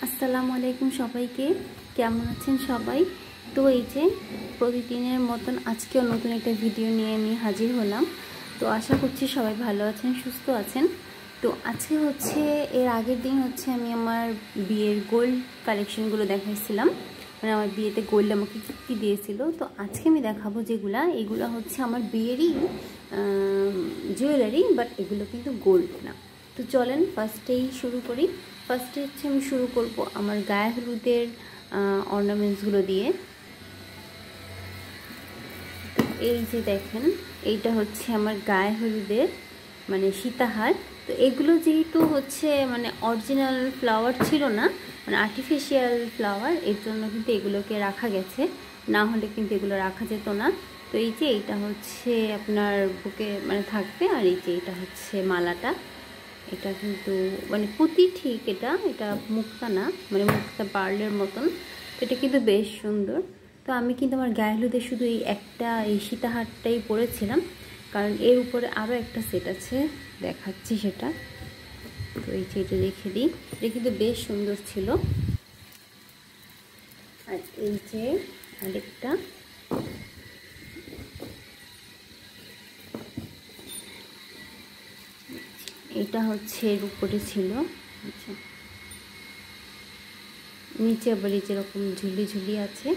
আসসালামু আলাইকুম সবাইকে, কেমন আছেন সবাই? তো এই যে প্রতিদিনের মতন আজকেও নতুন একটা ভিডিও নিয়ে আমি হাজির হলাম। তো আশা করছি সবাই ভালো আছেন, সুস্থ আছেন। তো আজকে হচ্ছে এর আগের দিন হচ্ছে আমি আমার বিয়ের গোল্ড কালেকশনগুলো দেখাইছিলাম, মানে আমার বিয়েতে গোল্ড আমাকে কী দিয়েছিল। তো আজকে আমি দেখাবো এগুলো হচ্ছে আমার বিয়েরই জুয়েলারি, বাট এগুলো কিন্তু গোল্ড না। তো চলেন ফার্স্টেই শুরু করি। ফার্স্টে হচ্ছে আমি শুরু করব আমার গায়ে হলুদের অর্নামেন্টসগুলো দিয়ে। এই যে দেখেন, এইটা হচ্ছে আমার গায়ে হলুদের মানে সীতাহার। তো এগুলো যেহেতু হচ্ছে মানে অরিজিনাল ফ্লাওয়ার ছিল না, মানে আর্টিফিশিয়াল ফ্লাওয়ার, এর জন্য কিন্তু এগুলোকে রাখা গেছে, না হলে কিন্তু এগুলো রাখা যেত না। তো এই যে এইটা হচ্ছে আপনার বুকে মানে থাকবে, আর এই যে এটা হচ্ছে মালাটা, এটা কিন্তু মানে পুঁতি ঠিক, এটা মুক্তা না, মানে মুক্তা পার্লের মতন। তো এটা কিন্তু বেশ সুন্দর। তো আমি কিন্তু আমার গায়ে হলুদে শুধু এই সীতাহারটাই পরেছিলাম, কারণ এর উপরে আরও একটা সেট আছে, দেখাচ্ছি সেটা। তো এই যে এটা রেখে দিই, এটা কিন্তু বেশ সুন্দর ছিল। আর এই যে আরেকটা, এটা হচ্ছে এর উপরে ছিল। আচ্ছা, নিচে আবার এই যেরকম ঝুলি ঝুলি আছে।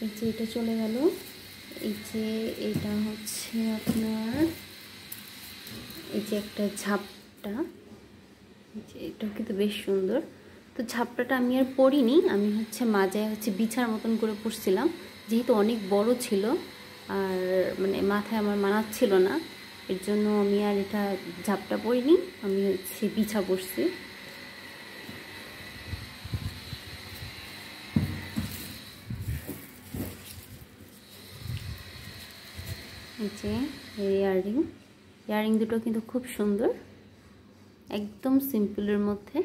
এই যে এটা চলে গেল। এই যে এটা হচ্ছে আপনার এই যে একটা ঝাপটা, এটা কিন্তু বেশ সুন্দর। তো ঝাপটাটা আমি আর পরিনি, আমি হচ্ছে মাজায় হচ্ছে বিছার মতন করে পরছিলাম, যেহেতু অনেক বড় ছিল আর মানে মাথায় আমার মানাচ্ছিল না, এর জন্য আমি আর এটা ঝাপটা পরিনি, আমি হচ্ছে বিছা পরছি। এই যে ইয়াররিং দুটো কিন্তু খুব সুন্দর, একদম সিম্পলের মধ্যে।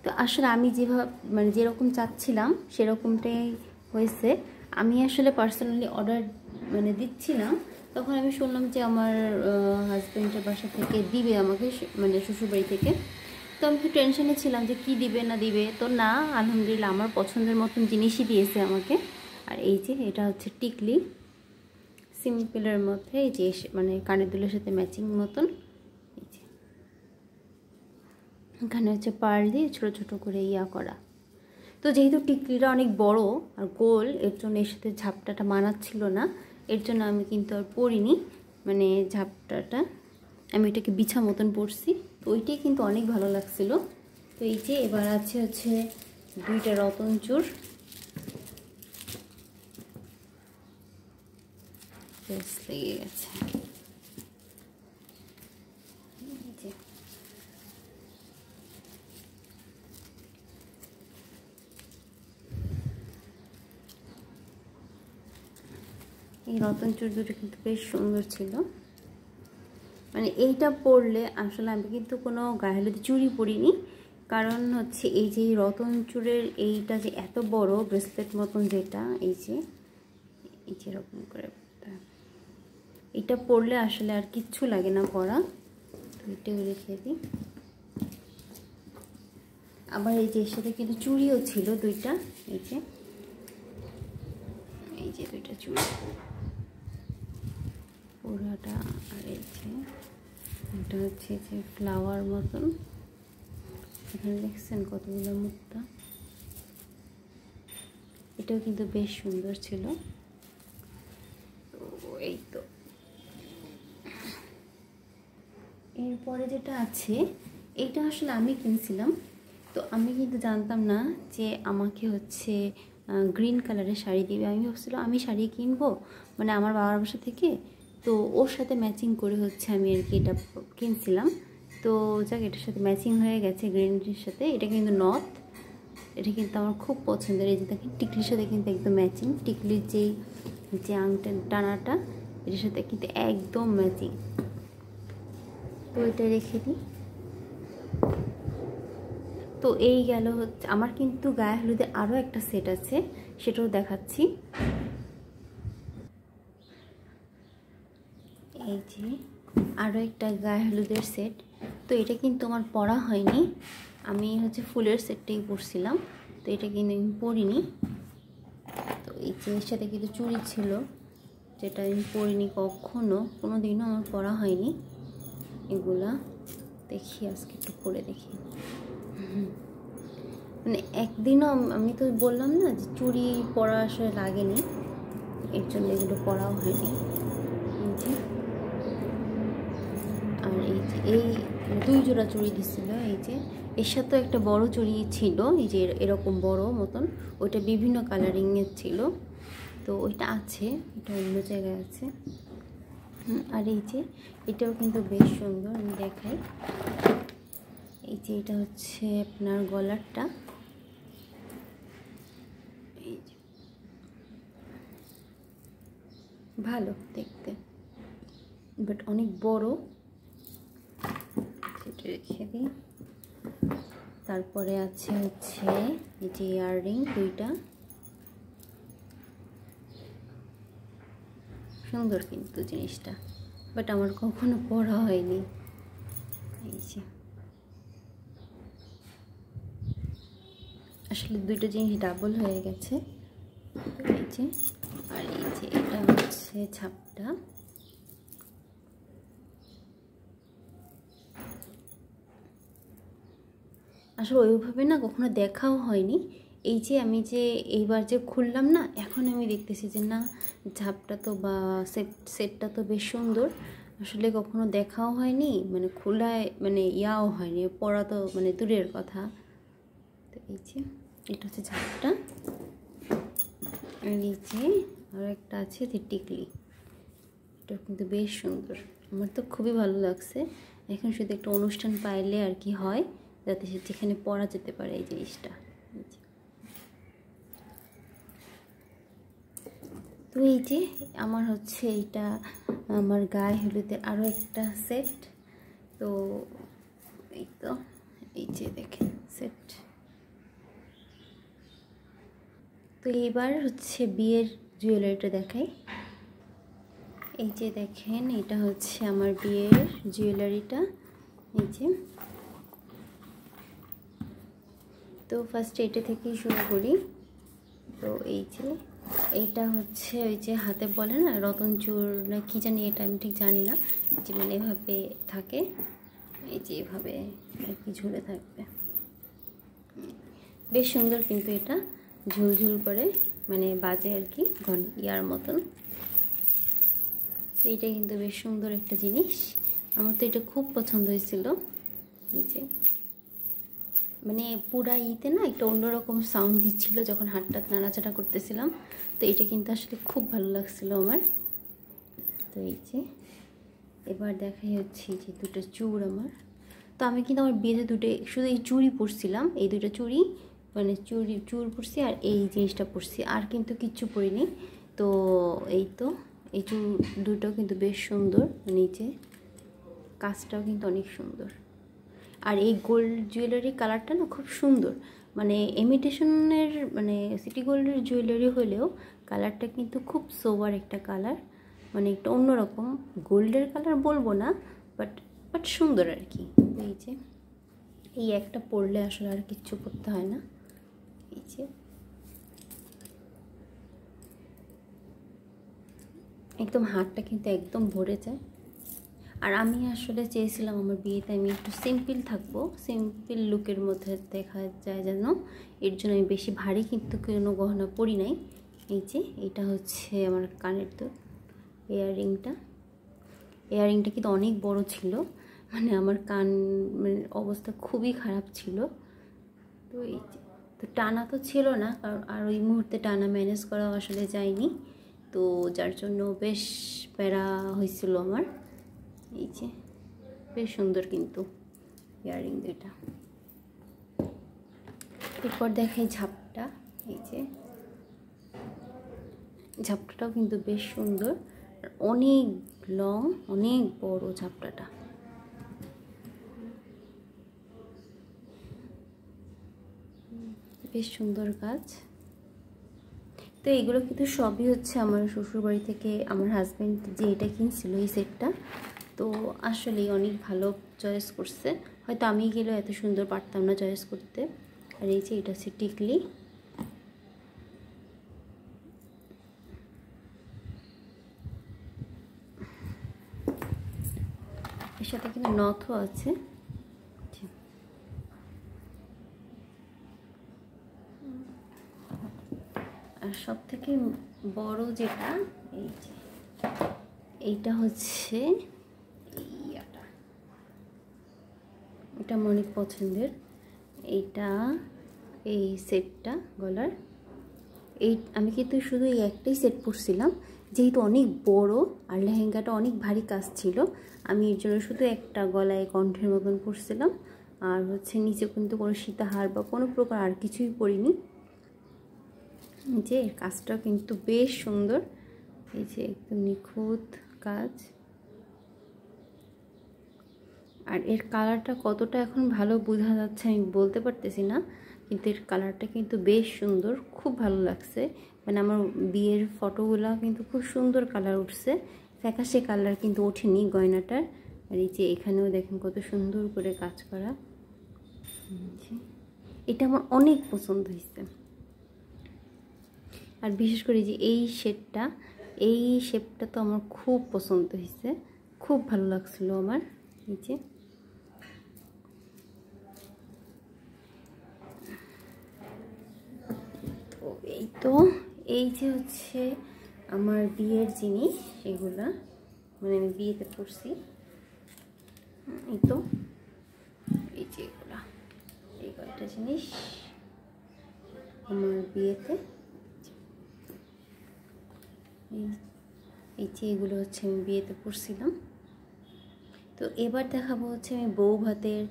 তো আসলে আমি যেভাবে মানে যেরকম চাচ্ছিলাম সেরকমটাই হয়েছে। আমি আসলে পার্সোনালি অর্ডার মানে দিচ্ছিলাম, তখন আমি শুনলাম যে আমার হাজব্যান্ডের বাসা থেকে দিবে আমাকে, মানে শ্বশুরবাড়ি থেকে। তো আমি তো টেনশনে ছিলাম যে কি দিবে না দিবে। তো না, আলহামদুলিল্লাহ আমার পছন্দের মতন জিনিসই দিয়েছে আমাকে। আর এই যে এটা হচ্ছে টিকলি, সিম্পলের মধ্যে, এই যে মানে কানের দুলের সাথে ম্যাচিং মতন। এই যে এখানে হচ্ছে পার্ল দিয়ে ছোটো ছোটো করে ইয়া করা। তো যেহেতু টিকলিটা অনেক বড় আর গোল, এর জন্য এর সাথে ঝাপটাটা মানাচ্ছিল না, এর জন্য আমি কিন্তু আর পরিনি, মানে ঝাপটাটা আমি এটাকে বিছা মতন পরছি। তো ওইটাই কিন্তু অনেক ভালো লাগছিল। তো এই যে এবার আছে হচ্ছে দুইটা রতন চূড়, লেগে গেছে। এই রতন চূড় দুটো কিন্তু বেশ সুন্দর ছিল। মানে এইটা পরলে আসলে আমি কিন্তু কোনো গায়ে হলুদে চুড়ি পরিনি, কারণ হচ্ছে এই যে রতন চূড়ের এইটা যে এত বড় ব্রেসলেট মতন, যেটা এই যে এরকম করে এটা পরলে আসলে আর কিচ্ছু লাগে না পরা। তো এটাও রেখে দিই। আবার এই যে এর সাথে কিন্তু চুড়িও ছিল দুইটা, এই যে দুইটা চুড়ি পুরাটা। আর এই যে এটা হচ্ছে যে ফ্লাওয়ার মতন, এখানে দেখছেন কতগুলো মুক্তা, এটাও কিন্তু বেশ সুন্দর ছিল। তো এই তো এরপরে যেটা আছে, এইটা আসলে আমি কিনছিলাম। তো আমি কিন্তু জানতাম না যে আমাকে হচ্ছে গ্রিন কালারের শাড়ি দিবে। আমি ভাবছিলাম আমি শাড়ি কিনবো মানে আমার বাবার বাসা থেকে, তো ওর সাথে ম্যাচিং করে হচ্ছে আমি আর কি এটা কিনছিলাম। তো যাক, এটার সাথে ম্যাচিং হয়ে গেছে গ্রিনের সাথে। এটা কিন্তু নথ, এটা কিন্তু আমার খুব পছন্দের। এই যে দেখেন টিকলির সাথে কিন্তু একদম ম্যাচিং, টিকলির যে আংটার টানাটা এটার সাথে কিন্তু একদম ম্যাচিং। তো এটা রেখে দিই। তো এই গেল হচ্ছে আমার কিন্তু গায়ে হলুদে আরও একটা সেট আছে, সেটাও দেখাচ্ছি। যে আরও একটা গায়ে হলুদের সেট। তো এটা কিন্তু আমার পরা হয়নি, আমি হচ্ছে ফুলের সেটটাই পরছিলাম, তো এটা কিন্তু আমি পরিনি। তো এই যে এর সাথে কিন্তু চুড়ি ছিল, যেটা আমি পরিনি কখনো, কোনো দিনও আমার পরা হয়নি এগুলা। দেখি আজকে একটু পরে দেখি। মানে একদিনও আমি তো বললাম না যে চুড়ি পরা আসলে লাগেনি, এর জন্য এগুলো পরাও হয়নি। আর এই যে এই 2 জোড়া চুড়ি দিছিল, এই যে এর সাথে একটা বড় চুড়ি ছিল, এই যে এরকম বড় মতন, ওইটা বিভিন্ন কালারিংয়ের ছিল, তো ওইটা আছে, এটা অন্য জায়গায় আছে। আর এই যে এটাও কিন্তু বেশ সুন্দর, আমি দেখাই। এই যে এটা হচ্ছে আপনার গলারটা, এই যে ভালো দেখতে, বাট অনেক বড়। সেটা রেখে দিই। তারপরে আছে হচ্ছে এই যে ইয়াররিং 2টা, সুন্দর কিন্তু জিনিসটা, বাট আমার কখনো পরা হয়নি। এই যে আসলে 2টা জিনিস ডাবল হয়ে গেছে। এই যে আর এই যে এটা হচ্ছে ঝাপটা, আসলে ওইভাবে না কখনো দেখাও হয়নি। এই যে আমি যে এইবার যে খুললাম না, এখন আমি দেখতেছি যে না ঝাপটা তো বা সেটটা তো বেশ সুন্দর, আসলে কখনো দেখাও হয়নি, মানে খোলায় মানে ইয়াও হয়নি, পরা তো মানে দূরের কথা। তো এই যে এটা হচ্ছে ঝাপটা। আর এই যে আর একটা আছে যে টিকলি, এটা কিন্তু বেশ সুন্দর, আমার তো খুবই ভালো লাগছে। এখন শুধু একটা অনুষ্ঠান পাইলে আর কি হয়, যাতে যেখানে পরা যেতে পারে এই জিনিসটা। তো এই যে আমার হচ্ছে এইটা আমার গায়ে হলুদের আরও একটা সেট। তো এই তো এই যে দেখেন সেট। তো এইবার হচ্ছে বিয়ের জুয়েলারিটা দেখাই। এই যে দেখেন এটা হচ্ছে আমার বিয়ের জুয়েলারিটা, এই যে। তো ফার্স্টে এটা থেকেই শুরু করি। তো এই যে এইটা হচ্ছে ওই যে হাতে বলে না রতনচুর না কি জানি, এটা আমি ঠিক জানি না, যে মানে এভাবে থাকে, এই যে এভাবে আর কি ঝুলে থাকবে, বেশ সুন্দর কিন্তু এটা ঝুলঝুল করে মানে বাজে আর কি ইয়ার মতন। তো এইটা কিন্তু বেশ সুন্দর একটা জিনিস, আমার তো এটা খুব পছন্দ হয়েছিল। এই যে মানে পুরা ইতে না একটা অন্যরকম সাউন্ড দিচ্ছিল যখন হাতটা নাড়াচাড়া করতেছিলাম, তো এটা কিন্তু আসলে খুব ভালো লাগছিল আমার। তো এই যে এবার দেখাই হচ্ছে যে 2টা চুড় আমার। তো আমি কিন্তু আমার বিয়েতে শুধু এই চুড়ি পরছিলাম, এই 2টা চুড়ি মানে চুড় পরছি, আর এই জিনিসটা পরছি, আর কিন্তু কিচ্ছু পরিনি। তো এই তো এই চুড় দুটো কিন্তু বেশ সুন্দর, নিচে কাজটাও কিন্তু অনেক সুন্দর। আর এই গোল্ড জুয়েলারি কালারটা না খুব সুন্দর, মানে ইমিটেশনের মানে সিটি গোল্ডের জুয়েলারি হলেও কালারটা কিন্তু খুব সোবার একটা কালার, মানে একটা অন্যরকম গোল্ডের কালার বলবো না, বাট সুন্দর আর কি। এই যে এই একটা পরলে আসলে আর কিচ্ছু করতে হয় না। এই যে একদম হাতটা কিন্তু একদম ভরে যায়। আর আমি আসলে চেয়েছিলাম আমার বিয়েতে আমি একটু সিম্পল থাকবো, সিম্পল লুকের মধ্যে দেখা যায় যেন, এর জন্য আমি বেশি ভারী কিন্তু কোনো গহনা পরি নাই। এই যে এটা হচ্ছে আমার কানের দুল, ইয়াররিংটা কিন্তু অনেক বড় ছিল, মানে আমার কান মানে অবস্থা খুবই খারাপ ছিল। তো এই যে তো টানা তো ছিল না, কারণ আর ওই মুহূর্তে টানা ম্যানেজ করা আসলে যায়নি, তো যার জন্য বেশ প্যারা হয়েছিল আমার। এই যে বেশ সুন্দর কিন্তু ইয়াররিং 2টা। এরপর দেখাই ঝাপটা, এই যে ঝাপটাটাও কিন্তু বেশ সুন্দর, অনেক লং, অনেক বড় ঝাপটাটা। বেশ সুন্দর কাজ। তো এইগুলো কিন্তু সবই হচ্ছে আমার শ্বশুরবাড়ি থেকে আমার হাজব্যান্ড যে এটা কিনছিল এই সেটটা। তো আসলেই অনেক ভালো চয়েস করছে, হয়তো আমি গেলেও এত সুন্দর পারতাম না চয়েস করতে। আর এই যে এটা হচ্ছে টিকলি, এর সাথে কিন্তু নথও আছে। আর সব থেকে বড় যেটা এই যে এইটা হচ্ছে এটা আমার অনেক পছন্দের। এইটা এই সেটটা গলার, এই আমি কিন্তু শুধু এই একটাই সেট পরছিলাম, যেহেতু অনেক বড় আর লেহেঙ্গাটা অনেক ভারী কাজ ছিল, আমি এর জন্য শুধু একটা গলায় কণ্ঠের মতন পরছিলাম। আর হচ্ছে নিচে কিন্তু কোনো সীতাহার বা কোনো প্রকার আর কিছুই পরিনি। যে এর কাজটাও কিন্তু বেশ সুন্দর, এই যে একদম নিখুঁত কাজ। আর এর কালারটা কতটা এখন ভালো বোঝা যাচ্ছে আমি বলতে পারতেছি না, কিন্তু এর কালারটা কিন্তু বেশ সুন্দর, খুব ভালো লাগছে। মানে আমার বিয়ের ফটোগুলো কিন্তু খুব সুন্দর কালার উঠছে, ফ্যাকাশে কালার কিন্তু ওঠেনি গয়নাটার। আর এই যে এখানেও দেখেন কত সুন্দর করে কাজ করা, এটা আমার অনেক পছন্দ হয়েছে। আর বিশেষ করে যে এই শেপটা, এই শেপটা তো আমার খুব পছন্দ হয়েছে, খুব ভালো লাগছিল আমার। এই যে তো এই যে হচ্ছে আমার বিয়ের জিনিস, এগুলা মানে আমি বিয়েতে পরছি। এই তো এই যে এগুলা, এই কয়েকটা জিনিস আমার বিয়েতে, এই যে এগুলো হচ্ছে আমি বিয়েতে পরছিলাম। তো এবার দেখাবো হচ্ছে আমি বউ ভাতের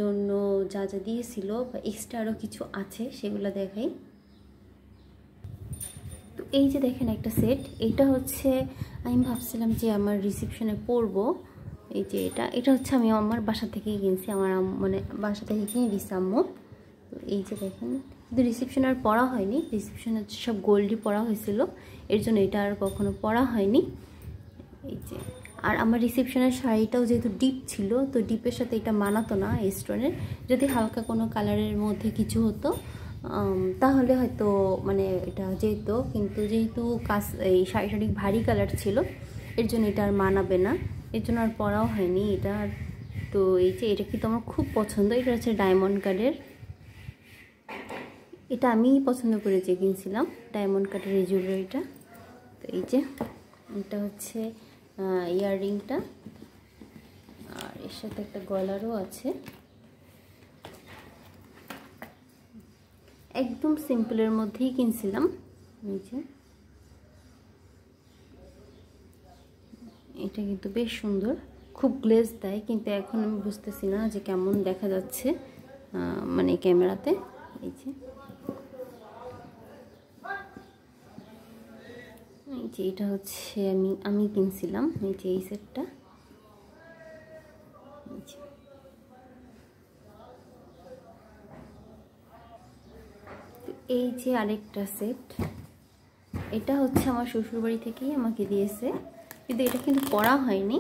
জন্য যা যা দিয়েছিল বা এক্সট্রা আরও কিছু আছে সেগুলো দেখাই। তো এই যে দেখেন একটা সেট, এটা হচ্ছে আমি ভাবছিলাম যে আমার রিসেপশনে পরবো। এই যে এটা হচ্ছে আমি আমার বাসা থেকেই কিনছি, আমার মানে বাসা থেকে কিনে দিচ্ছি আম্মু। তো এই যে দেখেন, কিন্তু রিসেপশন আর পরা হয়নি, রিসেপশন হচ্ছে সব গোল্ডই পরা হয়েছিল, এর জন্য এটা আর কখনো পরা হয়নি। এই যে আর আমার রিসেপশনের শাড়িটাও যেহেতু ডিপ ছিল, তো ডিপের সাথে এটা মানাতো না এই স্টোনের, যদি হালকা কোনো কালারের মধ্যে কিছু হতো তাহলে হয়তো মানে এটা যেত, কিন্তু যেহেতু এই শাড়িটা অনেক ভারী কালার ছিল, এর জন্য এটা আর মানাবে না, এর জন্য আর পরাও হয়নি এটা। তো এই যে এটা কিন্তু আমার খুব পছন্দ, এটা হচ্ছে ডায়মন্ড কাটের, এটা আমিই পছন্দ করে যে কিনছিলাম ডায়মন্ড কাটের এই জুয়েলারিটা। তো এই যে এটা হচ্ছে ইয়াররিংটা, আর এর সাথে একটা গলারও আছে, একদম সিম্পলের মধ্যেই কিনছিলাম। এই যে এটা কিন্তু বেশ সুন্দর, খুব গ্লেজ দেয়, কিন্তু এখন আমি বুঝতেছি না যে কেমন দেখা যাচ্ছে মানে ক্যামেরাতে। এই যে এটা হচ্ছে আমি কিনছিলাম এই যে এই সেটটা। এই যে আরেকটা সেট, এটা হচ্ছে আমার শ্বশুরবাড়ি থেকেই আমাকে দিয়েছে, কিন্তু এটা কিন্তু পরা হয়নি,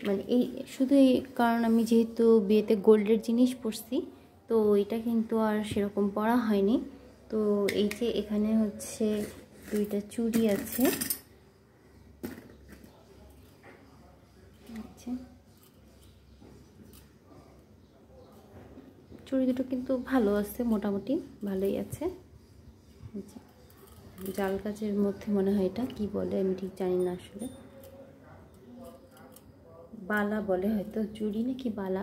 মানে এই শুধু এই কারণ আমি যেহেতু বিয়েতে গোল্ডের জিনিস পরছি, তো এটা কিন্তু আর সেরকম পরা হয়নি। তো এই যে এখানে হচ্ছে দুইটা চুড়ি আছে, চুড়ি দুটো কিন্তু ভালো আছে, মোটামুটি ভালোই আছে। জাল কাজের মধ্যে মনে হয় এটা কি বলে আমি ঠিক জানি না, আসলে বালা বলে হয়তো, চুড়ি নাকি বালা,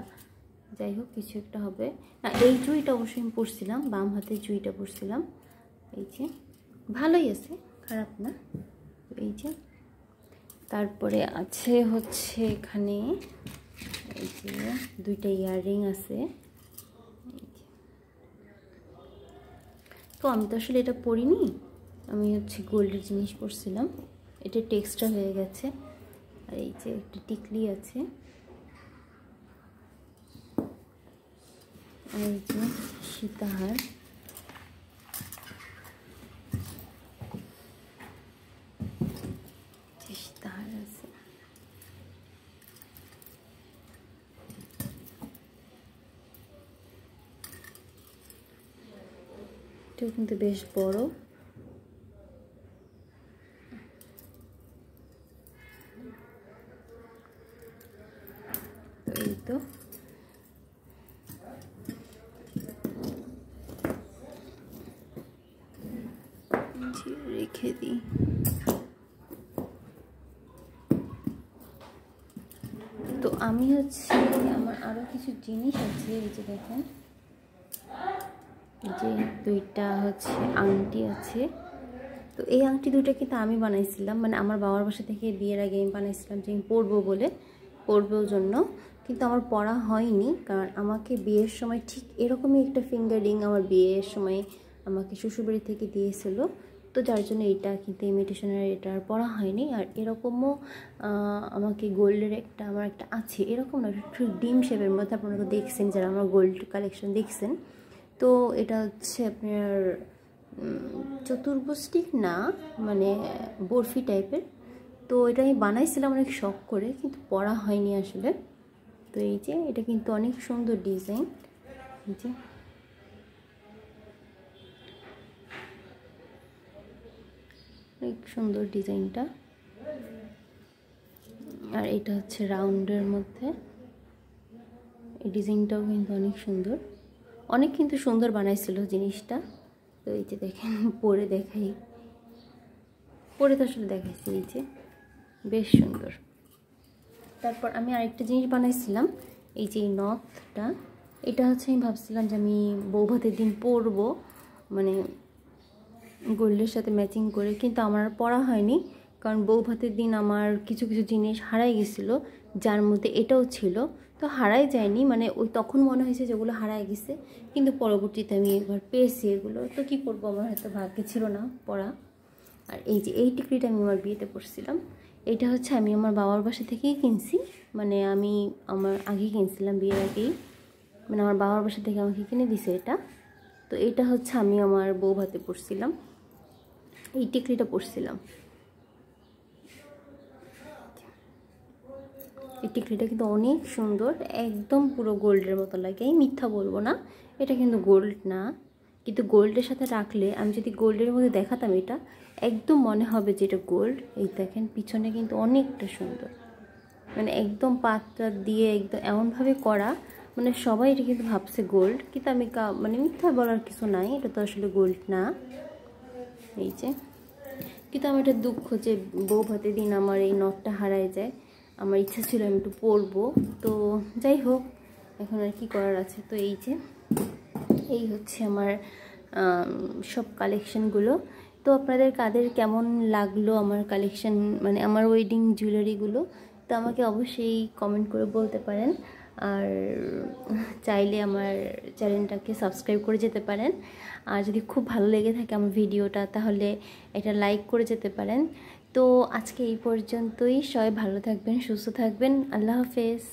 যাই হোক কিছু একটা হবে না। এই চুড়িটা অবশ্যই আমি পরছিলাম, বাম হাতে চুড়িটা পরছিলাম। এই যে ভালোই আছে, খারাপ না। এই যে তারপরে আছে হচ্ছে এখানে এই যে দুইটা ইয়াররিং আছে। তো আমি তো আসলে এটা পরিনি, আমি হচ্ছে গোল্ডের জিনিস পরছিলাম, এটা টেক্সচার হয়ে গেছে। আর এই যে একটা টিকলি আছে, আর এই যে সীতাহার, সীতাহার আছে। এটাও কিন্তু বেশ বড়। এই তো রেখে দিই। তো আমি হচ্ছে আমার আরও কিছু জিনিস আছে, এই যে দেখেন, যে দুইটা হচ্ছে আংটি আছে। তো এই আংটি দুইটা কিন্তু আমি বানাইছিলাম, মানে আমার বাবার বাসা থেকে বিয়ের আগে আমি বানাইছিলাম যে আমি পরবো বলে, পরবোর জন্য। কিন্তু আমার পরা হয়নি, কারণ আমাকে বিয়ের সময় ঠিক এরকমই একটা ফিঙ্গার রিং আমার বিয়ের সময় আমাকে শ্বশুরবাড়ি থেকে দিয়েছিল। তো যার জন্য এটা কিন্তু ইমিটেশনের এটা আর পরা হয়নি। আর এরকমও আমাকে গোল্ডের আমার একটা আছে, এরকম না, একটু ডিম শেপের মধ্যে, আপনারা দেখছেন যারা আমার গোল্ড কালেকশন দেখছেন। তো এটা হচ্ছে আপনার চতুর্ভুষ্টিক না, মানে বরফি টাইপের। তো এটা আমি বানাইছিলাম অনেক শখ করে, কিন্তু পরা হয়নি আসলে। তো এই যে এটা কিন্তু অনেক সুন্দর ডিজাইন, এই যে অনেক সুন্দর ডিজাইনটা। আর এটা হচ্ছে রাউন্ডের মধ্যে, এই ডিজাইনটাও কিন্তু অনেক সুন্দর, অনেক কিন্তু সুন্দর বানাইছিল জিনিসটা। তো এই যে দেখেন, পরে দেখাই, পরে তো আসলে দেখাইছি, এই যে বেশ সুন্দর। তারপর আমি আরেকটা জিনিস বানাইছিলাম, এই যে নথটা, এটা হচ্ছে আমি ভাবছিলাম যে আমি বৌভাতের দিন পরবো, মানে গোল্ডের সাথে ম্যাচিং করে, কিন্তু আমার আর পরা হয়নি, কারণ বৌভাতের দিন আমার কিছু কিছু জিনিস হারাই গেছিলো, যার মধ্যে এটাও ছিল। তো হারাই যায়নি, মানে ওই তখন মনে হয়েছে যেগুলো হারাই গেছে, কিন্তু পরবর্তীতে আমি একবার পেয়েছি এগুলো। তো কী করবো, আমার হয়তো ভাগ্যে ছিল না পরা। আর এই যে এই টিকলিটা আমি আমার বিয়েতে পরছিলাম, এটা হচ্ছে আমি আমার বাবার বাসা থেকেই কিনছি, মানে আমি আমার আগেই কিনছিলাম, বিয়ের আগেই, মানে আমার বাবার বাসা থেকে আমাকে কিনে দিছে এটা। তো এটা হচ্ছে আমি আমার বৌভাতে পরছিলাম, এই টিকলিটা পরছিলাম। এই টিকলিটা কিন্তু অনেক সুন্দর, একদম পুরো গোল্ডের মতো লাগে, আমি মিথ্যা বলবো না, এটা কিন্তু গোল্ড না, কিন্তু গোল্ডের সাথে রাখলে, আমি যদি গোল্ডের মধ্যে দেখাতাম এটা, একদম মনে হবে যে এটা গোল্ড। এই দেখেন পিছনে কিন্তু অনেকটা সুন্দর, মানে একদম পাতটা দিয়ে একদম এমনভাবে করা, মানে সবাই এটা কিন্তু ভাবছে গোল্ড, কিন্তু আমি মানে মিথ্যা বলার কিছু নাই, এটা তো আসলে গোল্ড না। এই যে, কিন্তু আমার এটা দুঃখ যে বৌভাতের দিন আমার এই নথটা হারায় যায়, আমার ইচ্ছা ছিল আমি একটু পরবো। তো যাই হোক, এখন আর কি করার আছে। তো এই যে এই হচ্ছে আমার সব কালেকশানগুলো। তো আপনাদের কাদের কেমন লাগলো আমার কালেকশান, মানে আমার ওয়েডিং জুয়েলারিগুলো, তো আমাকে অবশ্যই কমেন্ট করে বলতে পারেন। আর চাইলে আমার চ্যানেলটাকে সাবস্ক্রাইব করে যেতে পারেন। আর যদি খুব ভালো লেগে থাকে আমার ভিডিওটা, তাহলে এটা লাইক করে যেতে পারেন। তো আজকে এই পর্যন্তই, সবাই ভালো থাকবেন, সুস্থ থাকবেন, আল্লাহ হাফেজ।